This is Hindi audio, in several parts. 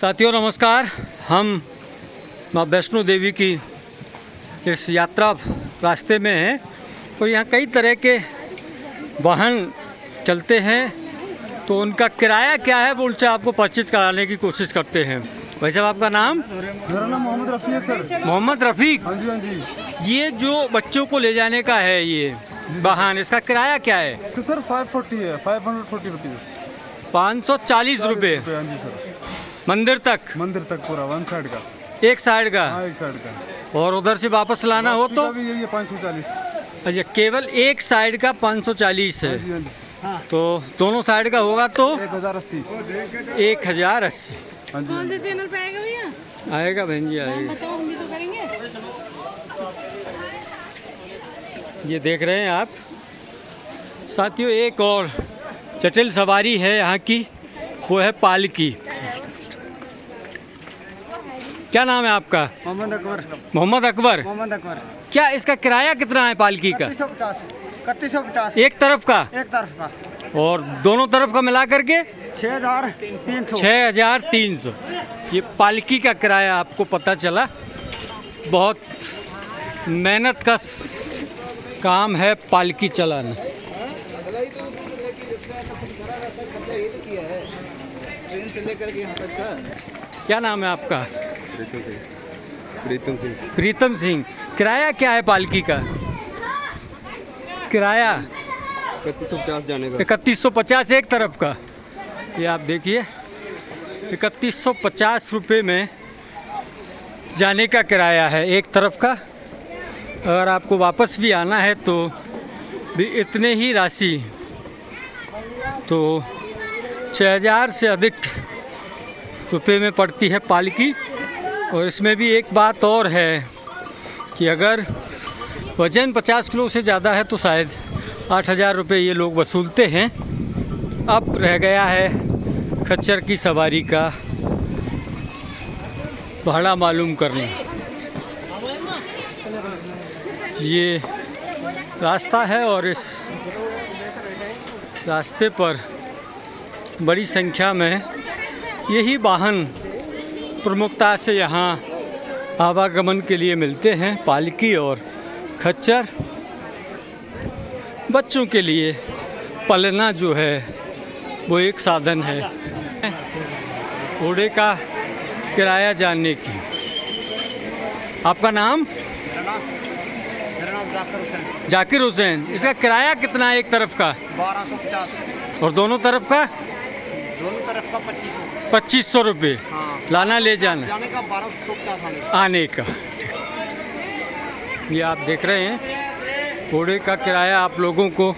साथियों नमस्कार। हम माँ वैष्णो देवी की इस यात्रा रास्ते में हैं और यहाँ कई तरह के वाहन चलते हैं, तो उनका किराया क्या है वो उनसे आपको परिचित कराने की कोशिश करते हैं। भाई साहब, आपका नाम? मेरा नाम मोहम्मद रफ़ी है सर। मोहम्मद रफ़ीक। हाँ जी, हाँ जी। ये जो बच्चों को ले जाने का है ये वाहन, इसका किराया क्या है? तो सर 540 है, 540 रुपीज़। 540 रुपये हाँ जी सर। मंदिर तक पूरा वन साइड का। एक साइड का, हाँ, एक साइड का। और उधर से वापस लाना हो तो? भी यही है 540। अच्छा, केवल एक साइड का 540 है। हाँ जी, हाँ जी। तो दोनों साइड का होगा तो 1080। 1080। हाँ जी। कौन से चैनल पे आएगा भैया? आएगा बहन जी, आएगा। बताओ, हम भी तो करेंगे। ये देख रहे हैं आप साथियों, एक और जटिल सवारी है यहाँ की, वो है पालकी। क्या नाम है आपका? मोहम्मद अकबर। मोहम्मद अकबर। मोहम्मद अकबर। क्या इसका किराया कितना है पालकी का? 3150। एक तरफ का एक तरफ का और दोनों तरफ का मिला करके 6300। 6300 ये पालकी का किराया आपको पता चला। बहुत मेहनत का काम है पालकी चलाना। ट्रेन से लेकर के यहाँ तक का। क्या नाम है आपका? प्रीतम सिंह। प्रीतम सिंह। किराया क्या है पालकी का? किराया 3150 जाने का। 3150 एक तरफ का। ये आप देखिए 3150 रुपये में जाने का किराया है एक तरफ का। अगर आपको वापस भी आना है तो भी इतने ही राशि, तो 6000 से अधिक रुपये में पड़ती है पालकी। और इसमें भी एक बात और है कि अगर वज़न 50 किलो से ज़्यादा है तो शायद 8000 रुपये ये लोग वसूलते हैं। अब रह गया है खच्चर की सवारी का भाड़ा मालूम करना। ये रास्ता है और इस रास्ते पर बड़ी संख्या में यही वाहन प्रमुखता से यहाँ आवागमन के लिए मिलते हैं। पालकी और खच्चर बच्चों के लिए पलना जो है वो एक साधन है। घोड़े का किराया जानने की। आपका नाम? मेरा नाम जाकिर हुसैन। जाकिर हुसैन। इसका किराया कितना है एक तरफ का? 1250। और दोनों तरफ का? दोनों तरफ का 2500। 2500 रुपये। हाँ। लाना ले जाना जाने का 1250 आने का। ये आप देख रहे हैं घोड़े का किराया आप लोगों को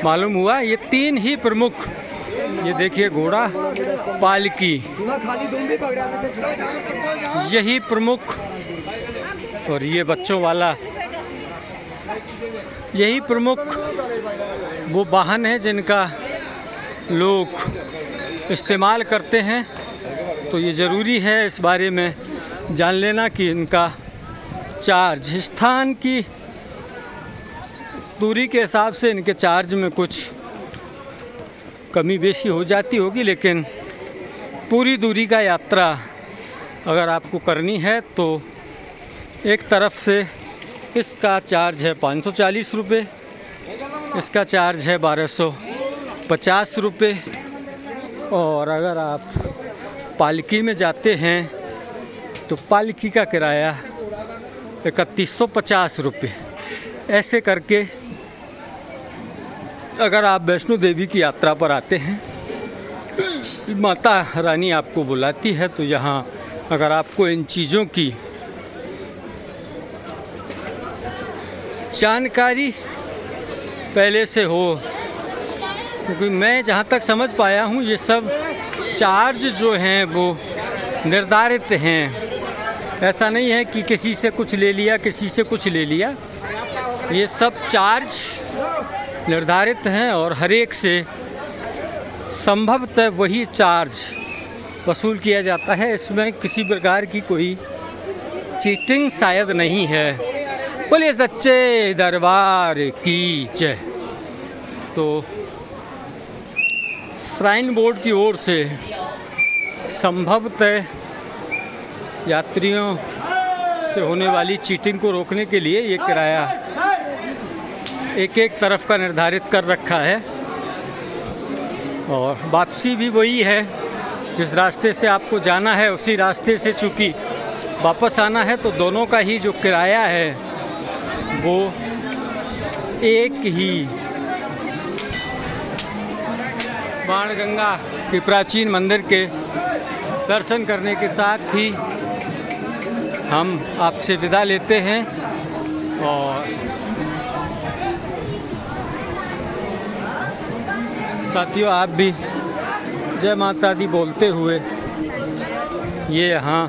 मालूम हुआ। ये तीन ही प्रमुख, ये देखिए घोड़ा, पालकी, यही प्रमुख, और ये बच्चों वाला, यही प्रमुख वो वाहन है जिनका लोग इस्तेमाल करते हैं। तो ये ज़रूरी है इस बारे में जान लेना कि इनका चार्ज, स्थान की दूरी के हिसाब से इनके चार्ज में कुछ कमी बेशी हो जाती होगी, लेकिन पूरी दूरी का यात्रा अगर आपको करनी है तो एक तरफ से इसका चार्ज है 540 रुपये, इसका चार्ज है 1250 रुपये, और अगर आप पालकी में जाते हैं तो पालकी का किराया 3150 रुपये। ऐसे करके अगर आप वैष्णो देवी की यात्रा पर आते हैं, माता रानी आपको बुलाती है, तो यहाँ अगर आपको इन चीज़ों की जानकारी पहले से हो, क्योंकि मैं जहाँ तक समझ पाया हूँ ये सब चार्ज जो हैं वो निर्धारित हैं। ऐसा नहीं है कि किसी से कुछ ले लिया, किसी से कुछ ले लिया। ये सब चार्ज निर्धारित हैं और हर एक से संभवतः वही चार्ज वसूल किया जाता है। इसमें किसी प्रकार की कोई चीटिंग शायद नहीं है। बोलिए सच्चे दरबार की जय। तो श्राइन बोर्ड की ओर से संभवतः यात्रियों से होने वाली चीटिंग को रोकने के लिए ये किराया एक एक तरफ का निर्धारित कर रखा है। और वापसी भी वही है, जिस रास्ते से आपको जाना है उसी रास्ते से चूँकि वापस आना है, तो दोनों का ही जो किराया है वो एक ही। बाणगंगा के प्राचीन मंदिर के दर्शन करने के साथ ही हम आपसे विदा लेते हैं और साथियों आप भी जय माता दी बोलते हुए ये यहाँ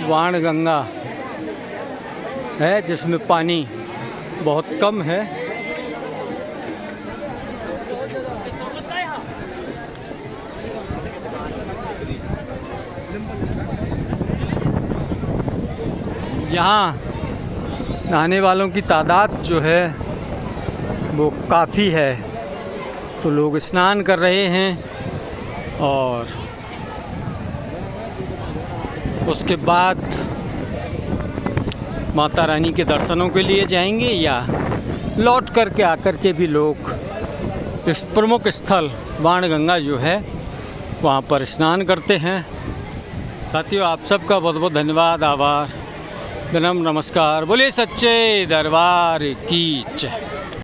बाणगंगा है जिसमें पानी बहुत कम है। यहाँ नहाने वालों की तादाद जो है वो काफ़ी है, तो लोग स्नान कर रहे हैं और उसके बाद माता रानी के दर्शनों के लिए जाएंगे या लौट कर के आकर के भी लोग इस प्रमुख स्थल बाणगंगा जो है वहाँ पर स्नान करते हैं। साथियों आप सबका बहुत बहुत धन्यवाद, आभार, विनम्र नमस्कार। बोलिए सच्चे दरबार की जय।